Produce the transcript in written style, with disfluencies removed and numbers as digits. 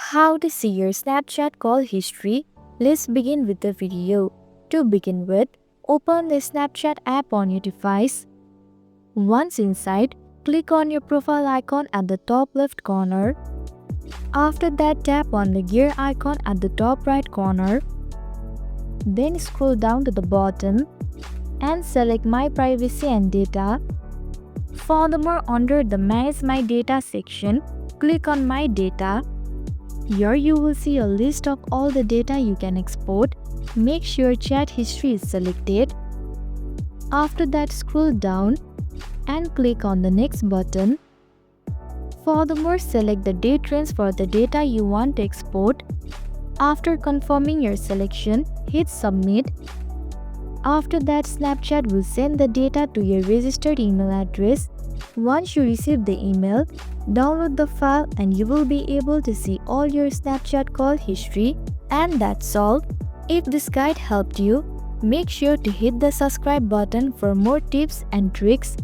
How to see your Snapchat call history? Let's begin with the video. To begin with, open the Snapchat app on your device. Once inside, click on your profile icon at the top left corner. After that, tap on the gear icon at the top right corner. Then scroll down to the bottom and select My Privacy and Data. Furthermore, under the Manage My Data section, click on My Data. Here you will see a list of all the data you can export. Make sure chat history is selected. After that, scroll down and click on the next button. Furthermore, select the date range for the data you want to export. After confirming your selection, hit submit. After that, Snapchat will send the data to your registered email address. Once you receive the email, download the file and you will be able to see all your Snapchat call history. And that's all. If this guide helped you, make sure to hit the subscribe button for more tips and tricks.